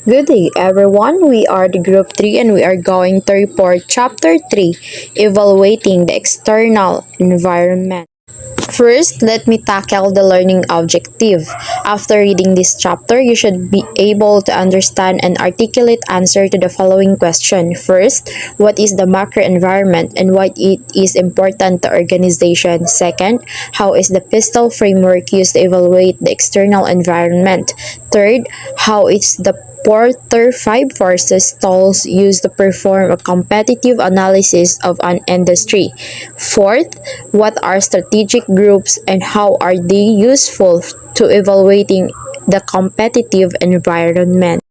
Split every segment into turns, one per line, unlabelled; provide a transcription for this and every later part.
Good day, everyone. We are the Group 3 and we are going to report Chapter 3 Evaluating the External Environment. First, let me tackle the learning objective. After reading this chapter, you should be able to understand and articulate answer to the following question. First, what is the macro environment and why it is important to organization? Second, how is the PISTOL framework used to evaluate the external environment? Third, how is the Porter 5 forces tools used to perform a competitive analysis of an industry. Fourth, what are strategic groups and how are they useful to evaluating the competitive environment?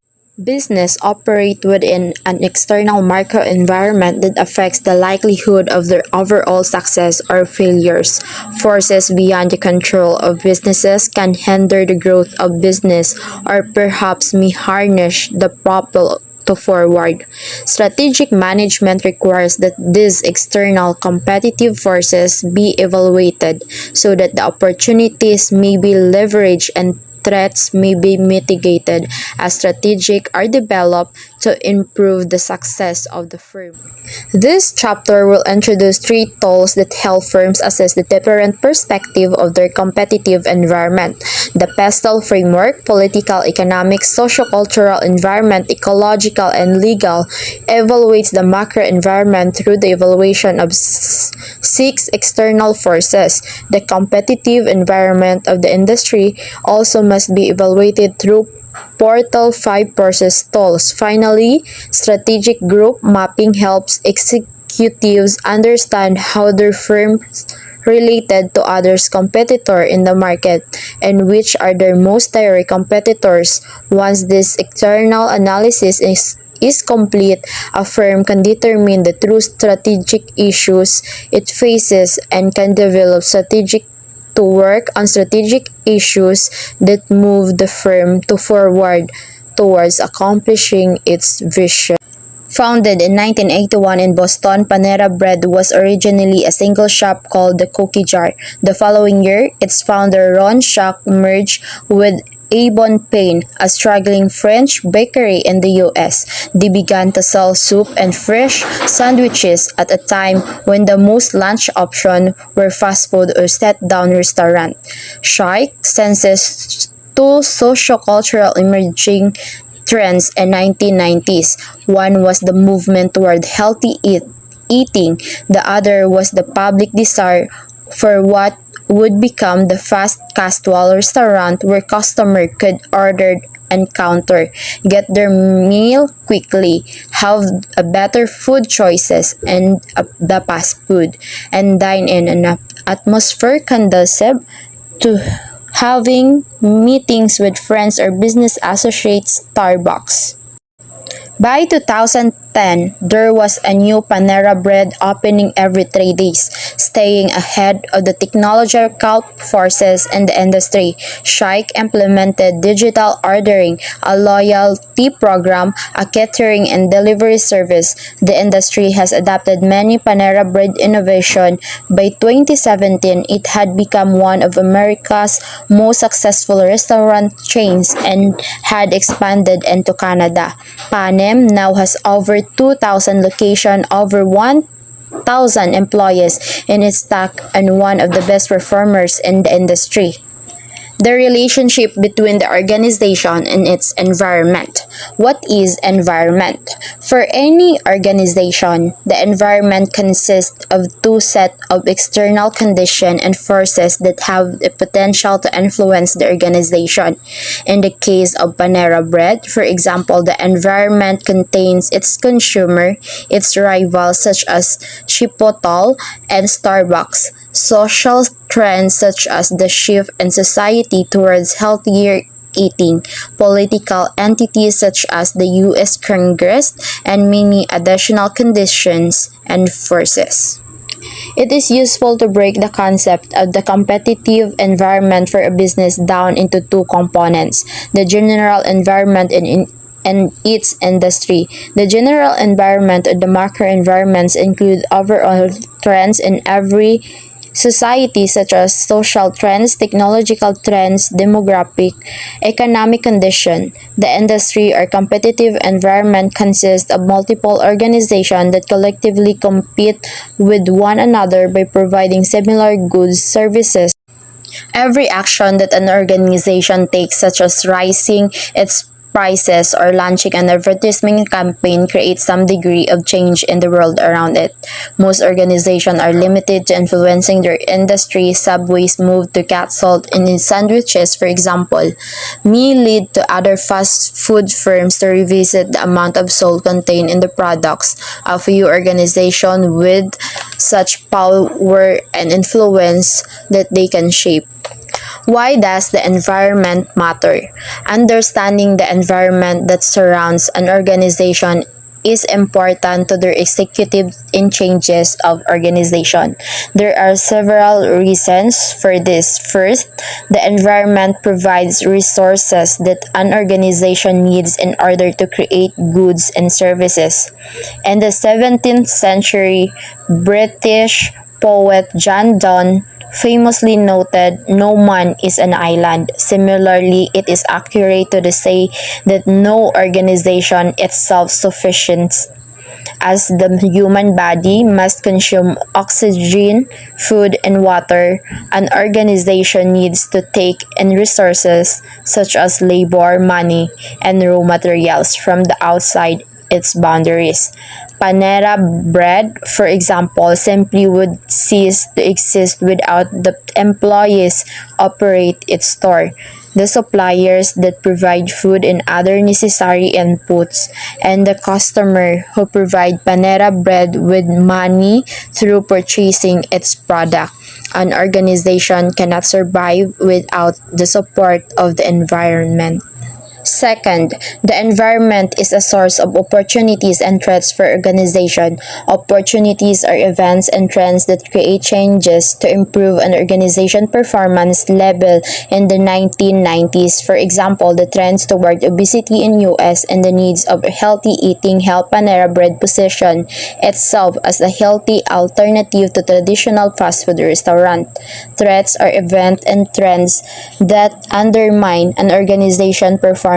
Business operate within an external macro environment that affects the likelihood of their overall success or failures. Forces beyond the control of businesses can hinder the growth of business or perhaps may harness the propel to forward. Strategic management requires that these external competitive forces be evaluated so that the opportunities may be leveraged and threats may be mitigated as strategic are developed to improve the success of the firm. This chapter will introduce three tools that help firms assess the different perspective of their competitive environment. The PESTEL framework, political, economic, sociocultural, environment, ecological, and legal, evaluates the macro environment through the evaluation of six external forces. The competitive environment of the industry also must be evaluated through Portal 5 process tools. Finally, strategic group mapping helps executives understand how their firms related to others competitor in the market and which are their most direct competitors. Once this external analysis is complete, a firm can determine the true strategic issues it faces and can develop strategic to work on strategic issues that move the firm to forward towards accomplishing its vision. Founded in 1981 in Boston, Panera Bread was originally a single shop called the Cookie Jar. The following year, its founder Ron Shack merged with Avon Payne, a struggling French bakery in the US. They began to sell soup and fresh sandwiches at a time when the most lunch options were fast food or sit-down restaurant. Shaik senses two sociocultural emerging trends in 1990s. One was the movement toward eating. The other was the public desire for what would become the fast casual restaurant where customers could order and counter, get their meal quickly, have a better food choices and the fast food, and dine in an atmosphere conducive to having meetings with friends or business associates. Starbucks. By 2010, there was a new Panera Bread opening every 3 days, staying ahead of the technological forces in the industry. Shaik implemented digital ordering, a loyalty program, a catering and delivery service. The industry has adopted many Panera Bread innovations. By 2017, it had become one of America's most successful restaurant chains and had expanded into Canada. Panem now has over 2,000 locations, over 1,000 employees in its stock, and one of the best performers in the industry. The relationship between the organization and its environment. What is environment? For any organization, the environment consists of two sets of external conditions and forces that have the potential to influence the organization. In the case of Panera Bread, for example, the environment contains its consumer, its rivals such as Chipotle and Starbucks, social trends such as the shift in society towards healthier eating, political entities such as the US Congress, and many additional conditions and forces. It is useful to break the concept of the competitive environment for a business down into two components: the general environment and its industry. The general environment and the macro environments include overall trends in every society such as social trends, technological trends, demographic, economic condition. The industry or competitive environment consists of multiple organizations that collectively compete with one another by providing similar goods, services. Every action that an organization takes, such as raising its prices or launching an advertising campaign, creates some degree of change in the world around it. Most organizations are limited to influencing their industry. Subway's move to cat salt in its sandwiches, for example, may lead to other fast food firms to revisit the amount of salt contained in the products. A few organizations with such power and influence that they can shape. Why does the environment matter? Understanding the environment that surrounds an organization is important to their executive in changes of organization. There are several reasons for this. First, the environment provides resources that an organization needs in order to create goods and services. In the 17th century, British poet John Donne famously noted, "No man is an island." Similarly, it is accurate to say that no organization is self-sufficient, as the human body must consume oxygen, food, and water. An organization needs to take in resources such as labor, money, and raw materials from the outside its boundaries. Panera Bread, for example, simply would cease to exist without the employees operate its store, the suppliers that provide food and other necessary inputs, and the customer who provide Panera Bread with money through purchasing its product. An organization cannot survive without the support of the environment. Second, the environment is a source of opportunities and threats for organization. Opportunities are events and trends that create changes to improve an organization performance level in the 1990s. For example, the trends toward obesity in US and the needs of healthy eating help Panera Bread position itself as a healthy alternative to traditional fast food restaurant. Threats are events and trends that undermine an organization performance.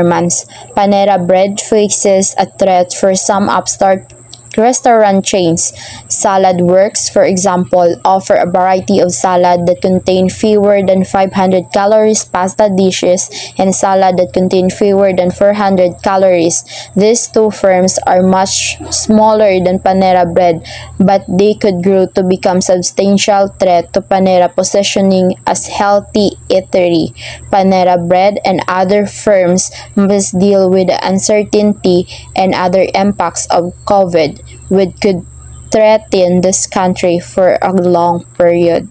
Panera Bread faces a threat for some upstart restaurant chains. Salad Works, for example, offer a variety of salad that contain fewer than 500 calories, pasta dishes, and salad that contain fewer than 400 calories. These two firms are much smaller than Panera Bread, but they could grow to become substantial threat to Panera positioning as healthy eatery. Panera Bread and other firms must deal with the uncertainty and other impacts of COVID, which could threaten this country for a long period.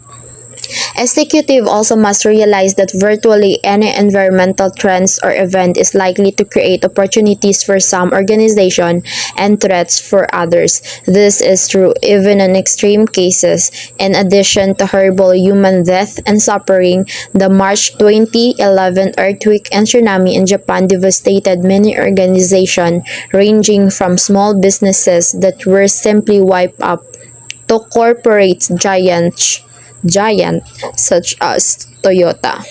Executive also must realize that virtually any environmental trends or event is likely to create opportunities for some organization and threats for others. This is true even in extreme cases. In addition to horrible human death and suffering, the March 2011 earthquake and tsunami in Japan devastated many organizations, ranging from small businesses that were simply wiped out to corporate giant such as Toyota.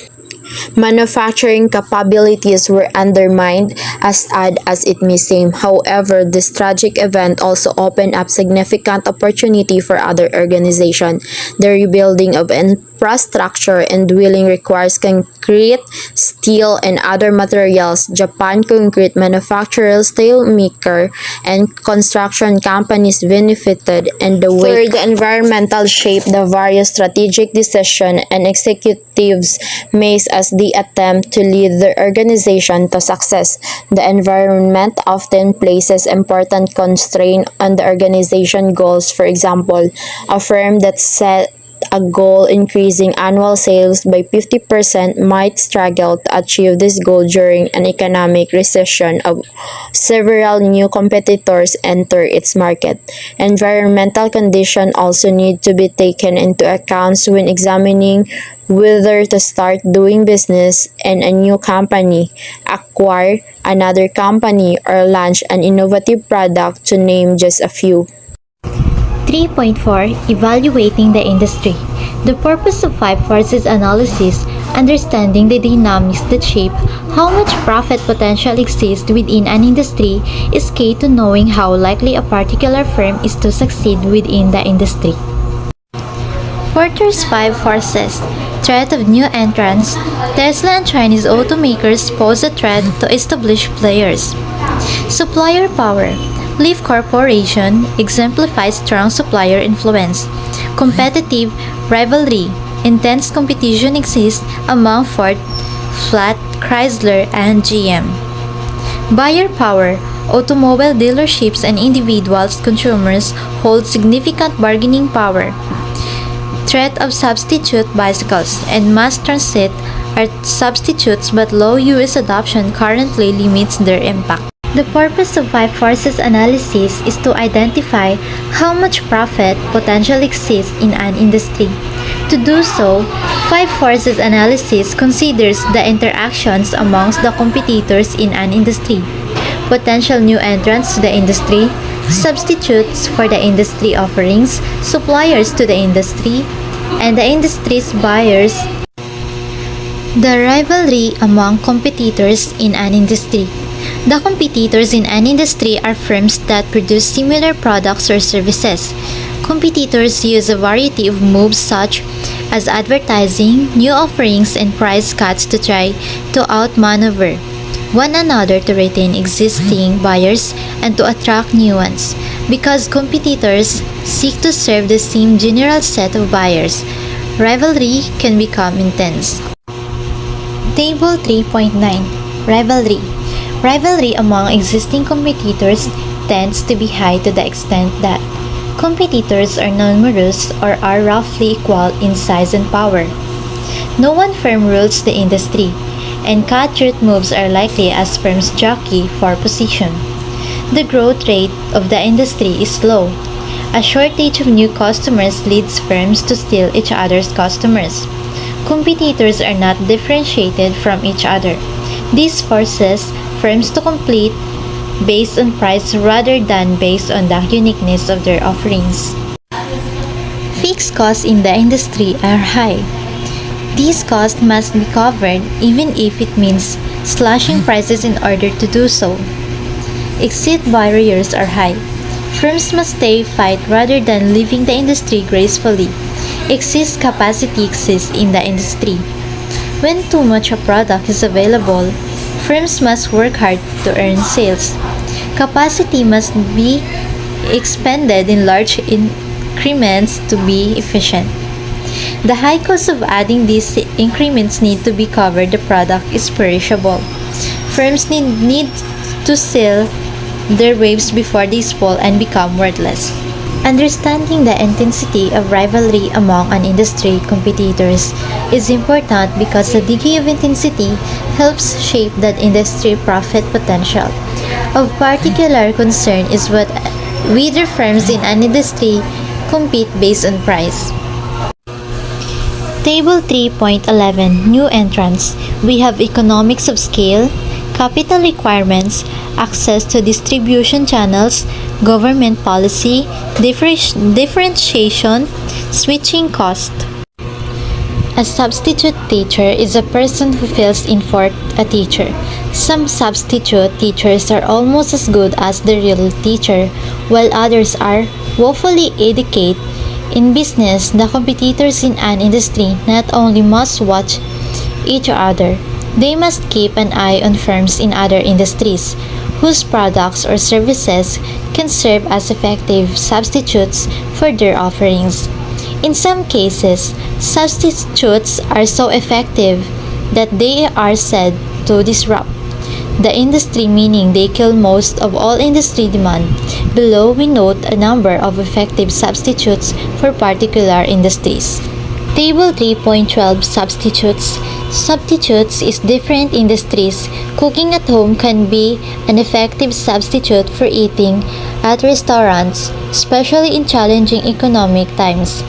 Manufacturing capabilities were undermined, as odd as it may seem. However, this tragic event also opened up significant opportunity for other organizations. The rebuilding of infrastructure and dwelling requires concrete, steel, and other materials. Japan concrete manufacturers, steel maker, and construction companies benefited in the wake. Third, the environmental shape the various strategic decisions and executives made as they attempt to lead their organization to success. The environment often places important constraint on the organization goals. For example, a firm that set a goal increasing annual sales by 50% might struggle to achieve this goal during an economic recession of several new competitors enter its market. Environmental conditions also need to be taken into account when examining whether to start doing business in a new company, acquire another company, or launch an innovative product, to name just a few.
3.4 Evaluating the industry. The purpose of five forces analysis, understanding the dynamics that shape how much profit potential exists within an industry, is key to knowing how likely a particular firm is to succeed within the industry. Porter's five forces. Threat of new entrants. Tesla and Chinese automakers pose a threat to established players. Supplier power. Leaf Corporation exemplifies strong supplier influence. Competitive rivalry. Intense competition exists among Ford, Fiat, Chrysler, and GM. Buyer power. Automobile dealerships and individuals consumers hold significant bargaining power. Threat of substitute bicycles and mass transit are substitutes, but low US adoption currently limits their impact. The purpose of five forces analysis is to identify how much profit potential exists in an industry. To do so, five forces analysis considers the interactions amongst the competitors in an industry, potential new entrants to the industry, substitutes for the industry offerings, suppliers to the industry, and the industry's buyers. The rivalry among competitors in an industry. The competitors in an industry are firms that produce similar products or services. Competitors use a variety of moves such as advertising, new offerings, and price cuts to try to outmaneuver one another to retain existing buyers and to attract new ones. Because competitors seek to serve the same general set of buyers, rivalry can become intense. Table 3.9. Rivalry. Rivalry among existing competitors tends to be high to the extent that competitors are numerous or are roughly equal in size and power. No one firm rules the industry, and cutthroat moves are likely as firms jockey for position. The growth rate of the industry is low. A shortage of new customers leads firms to steal each other's customers. Competitors are not differentiated from each other. This forces firms to compete based on price rather than based on the uniqueness of their offerings. Fixed costs in the industry are high. These costs must be covered even if it means slashing prices in order to do so. Exit barriers are high. Firms must stay fight rather than leaving the industry gracefully. Excess capacity exists in the industry. When too much a product is available, firms must work hard to earn sales. Capacity must be expended in large increments to be efficient. The high cost of adding these increments need to be covered. The product is perishable. Firms need to sell their waves before they spoil and become worthless. Understanding the intensity of rivalry among an industry competitors is important because the degree of intensity helps shape that industry profit potential. Of particular concern is whether firms in an industry compete based on price. Table 3.11. New entrants. We have economics of scale, capital requirements, access to distribution channels, government policy, differentiation, switching cost. A substitute teacher is a person who fills in for a teacher. Some substitute teachers are almost as good as the real teacher, while others are woefully inadequate. In business, the competitors in an industry not only must watch each other, they must keep an eye on firms in other industries whose products or services can serve as effective substitutes for their offerings. In some cases, substitutes are so effective that they are said to disrupt the industry, meaning they kill most of all industry demand. Below, we note a number of effective substitutes for particular industries. Table 3.12. Substitutes. Substitutes is different industries. Cooking at home can be an effective substitute for eating at restaurants, especially in challenging economic times.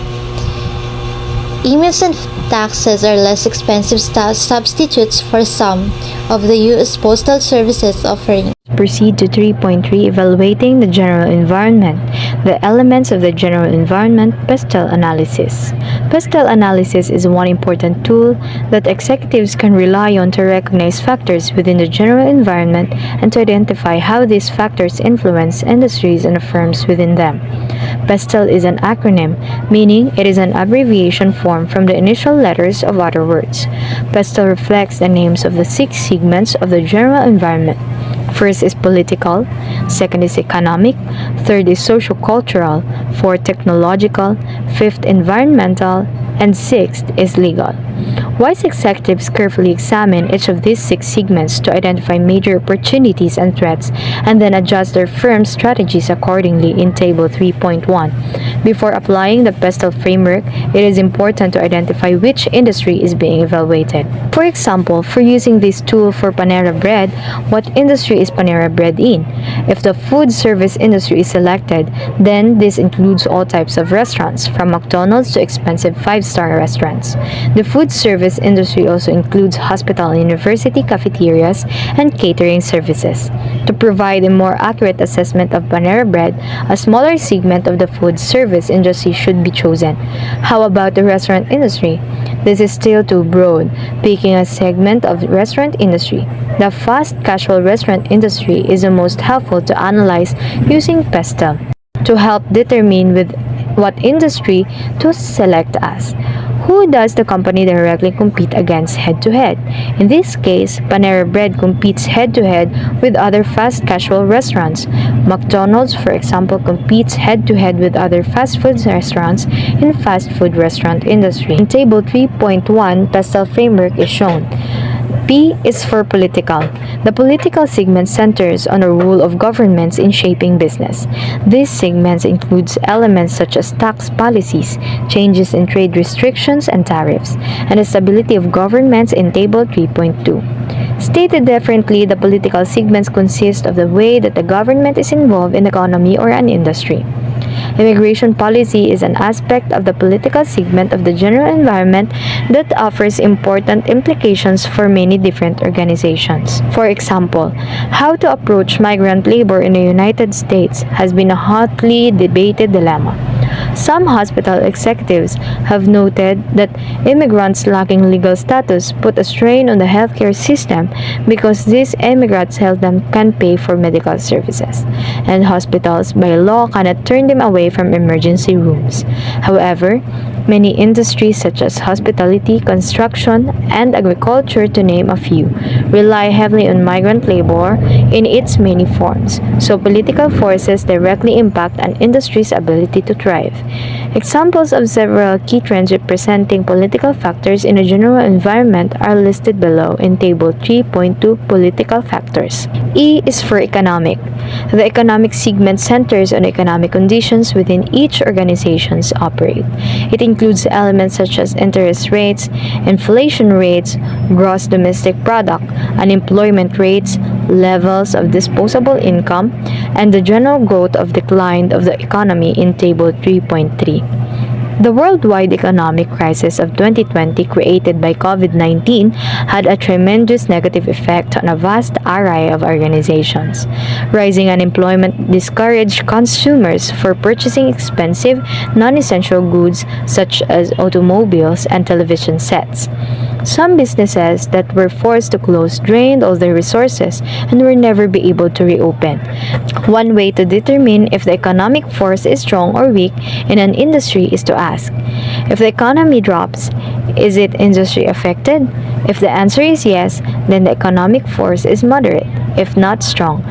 Emails and taxes are less expensive substitutes for some of the U.S. Postal Service's offerings.
Proceed to 3.3 Evaluating the General Environment. The elements of the general environment pestle analysis. Pestle analysis is one important tool that executives can rely on to recognize factors within the general environment and to identify how these factors influence industries and firms within them. PESTEL is an acronym, meaning it is an abbreviation formed from the initial letters of other words. PESTEL reflects the names of the six segments of the general environment. First is political, second is economic, third is socio-cultural, fourth technological, fifth environmental, and sixth is legal. Wise executives carefully examine each of these six segments to identify major opportunities and threats and then adjust their firm's strategies accordingly in Table 3.1. Before applying the PESTEL framework, it is important to identify which industry is being evaluated. For example, for using this tool for Panera Bread, what industry is Panera Bread in? If the food service industry is selected, then this includes all types of restaurants, from McDonald's to expensive five-star restaurants. The food service industry also includes hospital and university cafeterias and catering services. To provide a more accurate assessment of Panera Bread, a smaller segment of the food service industry should be chosen. How about the restaurant industry? This is still too broad, picking a segment of restaurant industry. The fast casual restaurant industry is the most helpful to analyze using PESTEL to help determine with what industry to select as. Who does the company directly compete against head-to-head? In this case, Panera Bread competes head-to-head with other fast casual restaurants. McDonald's, for example, competes head-to-head with other fast food restaurants in fast food restaurant industry. In Table 3.1, PESTEL framework is shown. P is for political. The political segment centers on the role of governments in shaping business. These segments includes elements such as tax policies, changes in trade restrictions and tariffs, and the stability of governments in Table 3.2. Stated differently, the political segments consist of the way that the government is involved in the economy or an industry. Immigration policy is an aspect of the political segment of the general environment that offers important implications for many different organizations. For example, how to approach migrant labor in the United States has been a hotly debated dilemma. Some hospital executives have noted that immigrants lacking legal status put a strain on the healthcare system because these immigrants seldom can pay for medical services, and hospitals by law cannot turn them away from emergency rooms. However, many industries such as hospitality, construction, and agriculture, to name a few, rely heavily on migrant labor in its many forms, so political forces directly impact an industry's ability to thrive. Examples of several key trends representing political factors in the general environment are listed below in Table 3.2 Political Factors. E is for economic. The economic segment centers on economic conditions within each organization's operate. It includes elements such as interest rates, inflation rates, gross domestic product, unemployment rates, levels of disposable income, and the general growth of decline of the economy in Table 3.3. The worldwide economic crisis of 2020 created by COVID-19 had a tremendous negative effect on a vast array of organizations. Rising unemployment discouraged consumers from purchasing expensive, non-essential goods such as automobiles and television sets. Some businesses that were forced to close drained all their resources and will never be able to reopen. One way to determine if the economic force is strong or weak in an industry is to ask, if the economy drops, is it industry affected? If the answer is yes, then the economic force is moderate, if not strong.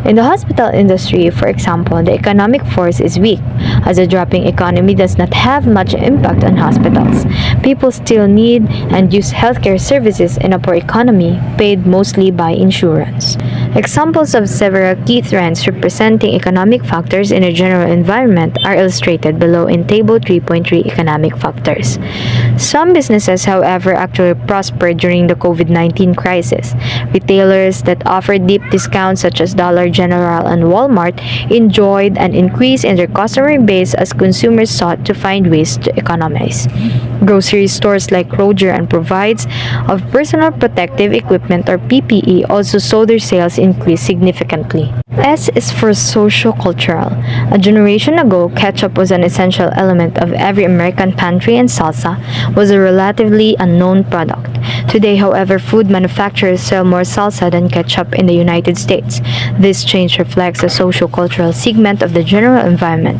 In the hospital industry, for example, the economic force is weak, as a dropping economy does not have much impact on hospitals. People still need and use healthcare services in a poor economy, paid mostly by insurance. Examples of several key trends representing economic factors in a general environment are illustrated below in Table 3.3 Economic Factors. Some businesses, however, actually prospered during the COVID-19 crisis. Retailers that offered deep discounts such as Dollar General and Walmart enjoyed an increase in their customer base as consumers sought to find ways to economize. Grocery stores like Kroger and provides of personal protective equipment or PPE also saw their sales increased significantly. S is for socio-cultural. A generation ago, ketchup was an essential element of every American pantry, and salsa was a relatively unknown product. Today, however, food manufacturers sell more salsa than ketchup in the United States. This change reflects a socio-cultural segment of the general environment.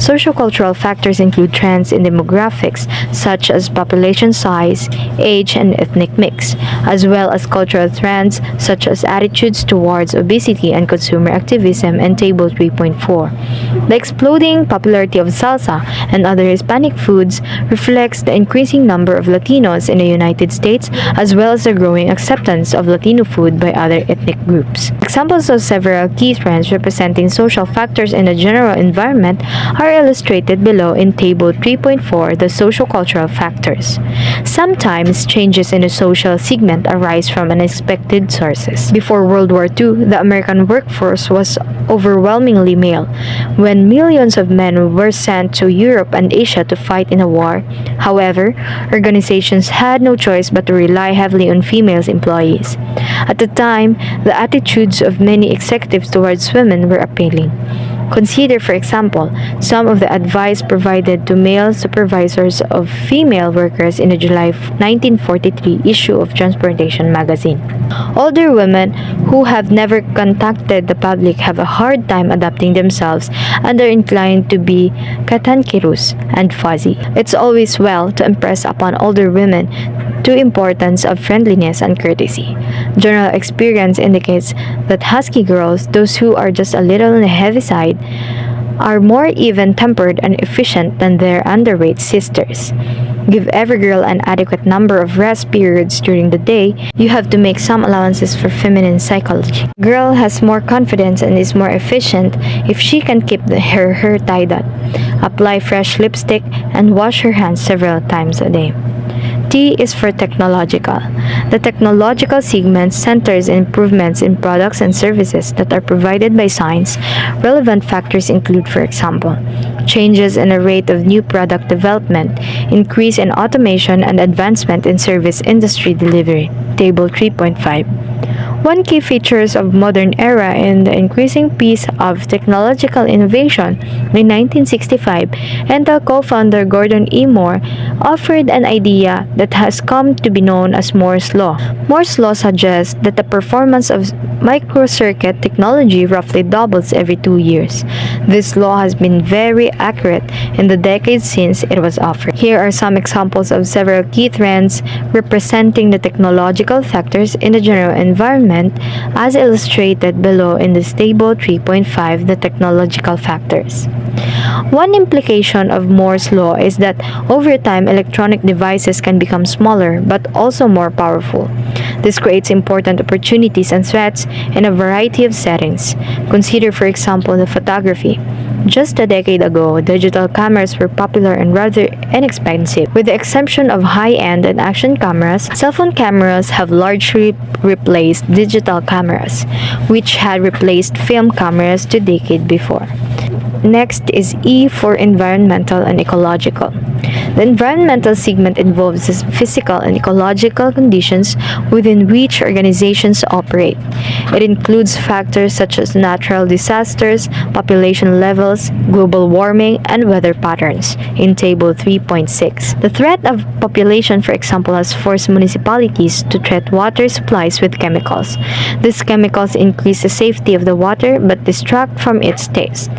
Sociocultural factors include trends in demographics, such as population size, age, and ethnic mix, as well as cultural trends such as attitudes towards obesity and consumer activism in Table 3.4. The exploding popularity of salsa and other Hispanic foods reflects the increasing number of Latinos in the United States, as well as the growing acceptance of Latino food by other ethnic groups. Examples of several key trends representing social factors in the general environment are illustrated below in Table 3.4, the sociocultural factors. Sometimes changes in the social segment arise from unexpected sources. Before World War II, the American workforce was overwhelmingly male. When millions of men were sent to Europe and Asia to fight in a war, however, organizations had no choice but to rely heavily on female employees. At the time, the attitudes of many executives towards women were appealing. Consider, for example, some of the advice provided to male supervisors of female workers in the July 1943 issue of Transportation magazine. Older women who have never contacted the public have a hard time adapting themselves and are inclined to be cantankerous and fuzzy. It's always well to impress upon older women the importance of friendliness and courtesy. General experience indicates that husky girls, those who are just a little on the heavy side, are more even-tempered and efficient than their underweight sisters. Give every girl an adequate number of rest periods during the day. You have to make some allowances for feminine psychology. Girl has more confidence and is more efficient if she can keep her hair tied up, apply fresh lipstick, and wash her hands several times a day. T is for technological. The technological segment centers improvements in products and services that are provided by science. Relevant factors include, for example, changes in the rate of new product development, increase in automation, and advancement in service industry delivery. Table 3.5. One key features of modern era in the increasing pace of technological innovation. In 1965, Intel co-founder Gordon E. Moore offered an idea that has come to be known as Moore's Law. Moore's Law suggests that the performance of microcircuit technology roughly doubles every 2 years. This law has been very accurate in the decades since it was offered. Here are some examples of several key trends representing the technological factors in the general environment, as illustrated below in this table 3.5, the technological factors. One implication of Moore's law is that over time electronic devices can become smaller but also more powerful. This creates important opportunities and threats in a variety of settings. Consider, for example, the photography. Just a decade ago, digital cameras were popular and rather inexpensive. With the exception of high-end and action cameras, cell phone cameras have largely replaced digital cameras, which had replaced film cameras 2 decades before. Next is E for environmental and ecological. The environmental segment involves the physical and ecological conditions within which organizations operate. It includes factors such as natural disasters, population levels, global warming, and weather patterns in Table 3.6. The threat of population, for example, has forced municipalities to treat water supplies with chemicals. These chemicals increase the safety of the water but distract from its taste.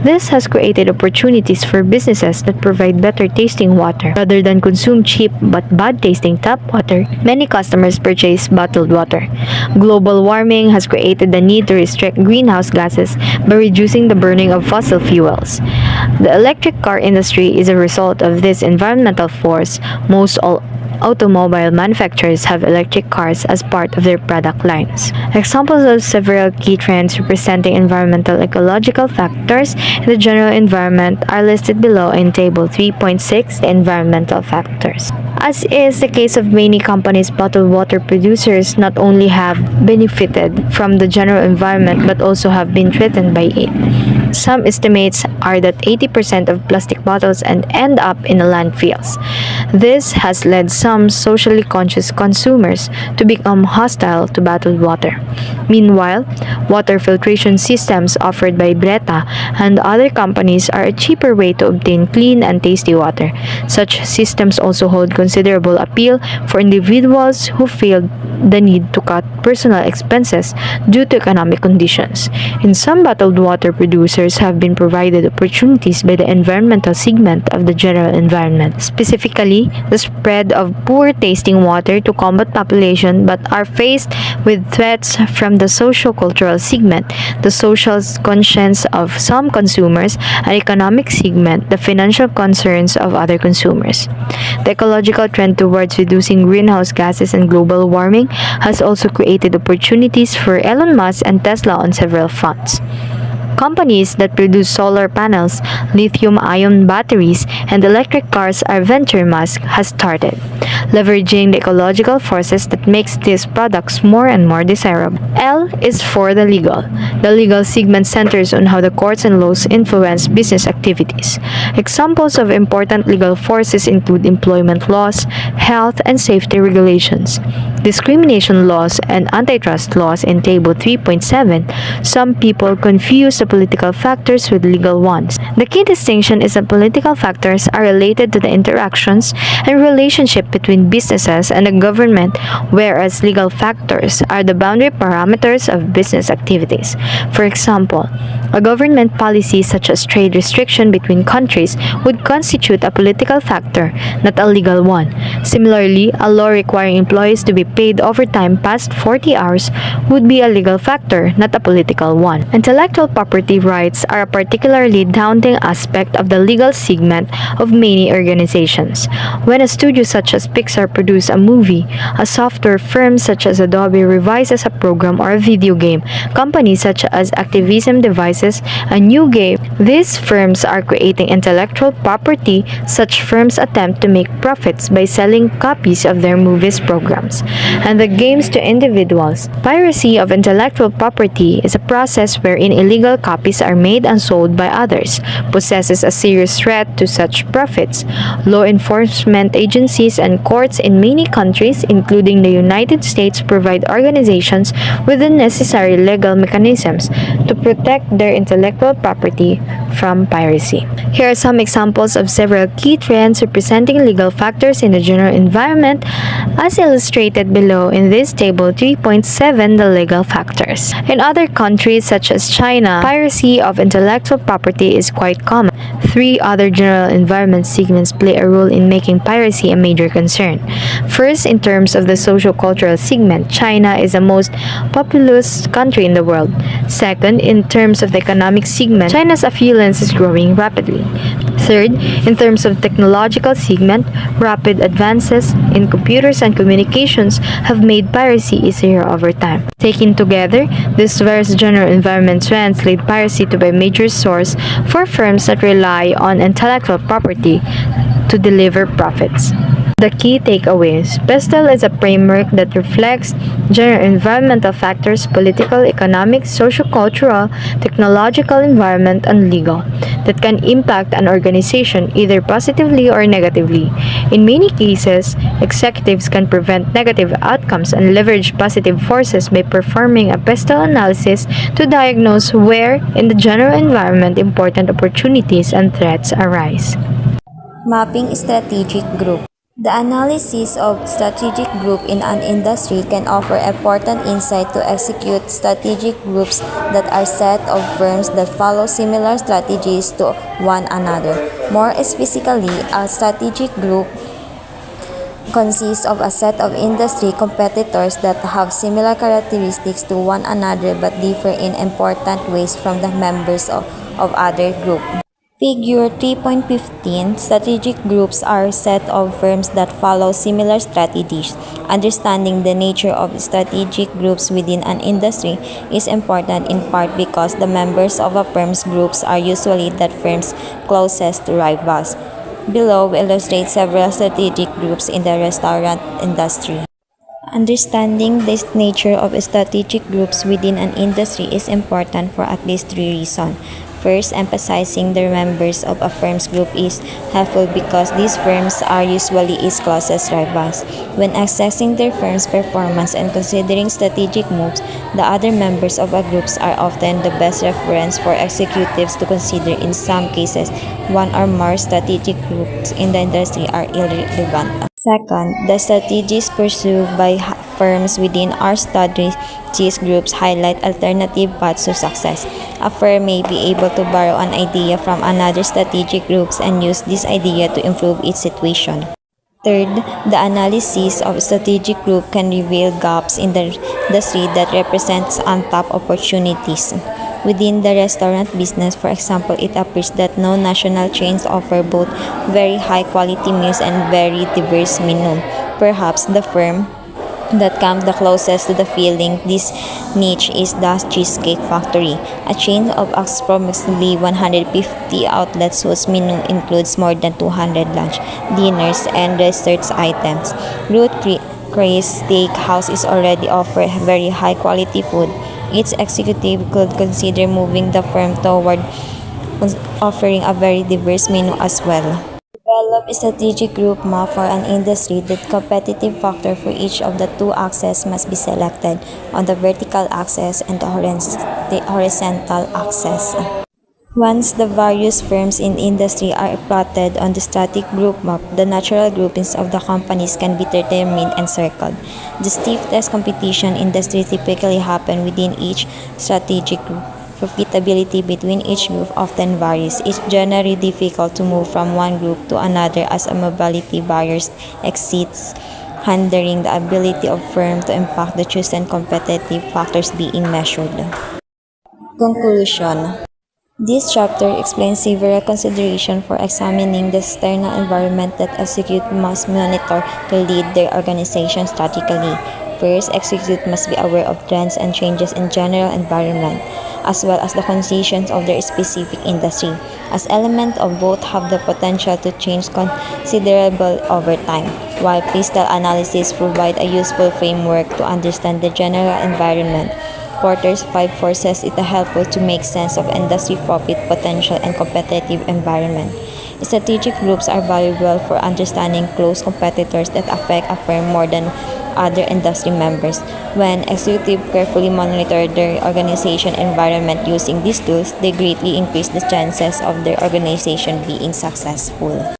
This has created opportunities for businesses that provide better tasting water. Rather than consume cheap but bad tasting tap water, many customers purchase bottled water. Global warming has created the need to restrict greenhouse gases by reducing the burning of fossil fuels. The electric car industry is a result of this environmental force. Most automobile manufacturers have electric cars as part of their product lines. Examples of several key trends representing environmental ecological factors in the general environment are listed below in Table 3.6, the environmental factors. As is the case of many companies, bottled water producers not only have benefited from the general environment but also have been threatened by it.
Some estimates are that 80% of plastic bottles end up in landfills. This has led some socially conscious consumers to become hostile to bottled water. Meanwhile, water filtration systems offered by Breta and other companies are a cheaper way to obtain clean and tasty water. Such systems also hold considerable appeal for individuals who feel the need to cut personal expenses due to economic conditions. In some bottled water producers have been provided opportunities by the environmental segment of the general environment, specifically the spread of poor tasting water to combat population, but are faced with threats from the socio-cultural segment, the social conscience of some consumers, and economic segment, the financial concerns of other consumers. The ecological trend towards reducing greenhouse gases and global warming has also created opportunities for Elon Musk and Tesla on several fronts. Companies that produce solar panels, lithium-ion batteries, and electric cars are venture Musk has started, leveraging the ecological forces that makes these products more and more desirable. L is for the legal. The legal segment centers on how the courts and laws influence business activities. Examples of important legal forces include employment laws, health and safety regulations, discrimination laws, and antitrust laws in Table 3.7. Some people confuse the political factors with legal ones. The key distinction is that political factors are related to the interactions and relationship between businesses and the government, whereas legal factors are the boundary parameters of business activities. For example, a government policy such as trade restriction between countries would constitute a political factor, not a legal one. Similarly, a law requiring employees to be paid overtime past 40 hours would be a legal factor, not a political one. Intellectual property rights are a particularly daunting aspect of the legal segment of many organizations. When a studio such as Pixar produces a movie, a software firm such as Adobe revises a program or a video game, companies such as Activision devises a new game, these firms are creating intellectual property. Such firms attempt to make profits by selling copies of their movies, programs, and the games to individuals. Piracy of intellectual property is a process wherein illegal copies are made and sold by others, possesses a serious threat to such profits. Law enforcement agencies and courts in many countries, including the United States, provide organizations with the necessary legal mechanisms to protect their intellectual property from piracy. Here are some examples of several key trends representing legal factors in the general environment, as illustrated below in this table 3.7, the legal factors. In other countries such as China, piracy of intellectual property is quite common. Three other general environment segments play a role in making piracy a major concern. First, in terms of the socio-cultural segment, China is the most populous country in the world. Second, in terms of the economic segment, China's affluence is growing rapidly. Third, in terms of technological segment, rapid advances in computers and communications have made piracy easier over time. Taken together, these various general environment trends lead piracy to be a major source for firms that rely on intellectual property to deliver profits. The key takeaways. PESTEL is a framework that reflects general environmental factors, political, economic, socio-cultural, technological, environment, and legal that can impact an organization either positively or negatively. In many cases, executives can prevent negative outcomes and leverage positive forces by performing a PESTEL analysis to diagnose where in the general environment important opportunities and threats arise.
Mapping strategic group. The analysis of strategic group in an industry can offer important insight to execute strategic groups that are set of firms that follow similar strategies to one another. More specifically, a strategic group consists of a set of industry competitors that have similar characteristics to one another but differ in important ways from the members of other groups. Figure 3.15. Strategic groups are a set of firms that follow similar strategies. Understanding the nature of strategic groups within an industry is important in part because the members of a firm's groups are usually that firm's closest rivals. Below, we illustrate several strategic groups in the restaurant industry. Understanding the nature of strategic groups within an industry is important for at least three reasons. First, emphasizing the members of a firm's group is helpful because these firms are usually its closest rivals. When assessing their firm's performance and considering strategic moves, the other members of a group are often the best reference for executives to consider. In some cases, one or more strategic groups in the industry are irrelevant. Second, the strategies pursued by firms within our strategies groups highlight alternative paths to success. A firm may be able to borrow an idea from another strategic groups and use this idea to improve its situation. Third, the analysis of strategic group can reveal gaps in the industry that represents untapped opportunities. Within the restaurant business, for example, it appears that no national chains offer both very high quality meals and very diverse menu. Perhaps the firm that comes the closest to the filling this niche is the Cheesecake Factory, a chain of approximately 150 outlets whose menu includes more than 200 lunch, dinners, and dessert items. Chris Steakhouse is already offering very high quality food. Its executive could consider moving the firm toward offering a very diverse menu as well. Develop a strategic group map for an industry. The competitive factor for each of the two axes must be selected on the vertical axis and the horizontal axis. Once the various firms in the industry are plotted on the static group map, the natural groupings of the companies can be determined and circled. The stiffest competition industry typically happen within each strategic group. Profitability between each group often varies. It's generally difficult to move from one group to another as a mobility barriers exceeds, hindering the ability of firms to impact the chosen competitive factors being measured. Conclusion. This chapter explains several considerations for examining the external environment that executives must monitor to lead their organization strategically. First, executives must be aware of trends and changes in general environment, as well as the conditions of their specific industry, as elements of both have the potential to change considerable over time. While crystal analysis provide a useful framework to understand the general environment, Porter's five forces is helpful to make sense of industry profit potential and competitive environment. Strategic groups are valuable for understanding close competitors that affect a firm more than other industry members. When executives carefully monitor their organization environment using these tools, they greatly increase the chances of their organization being successful.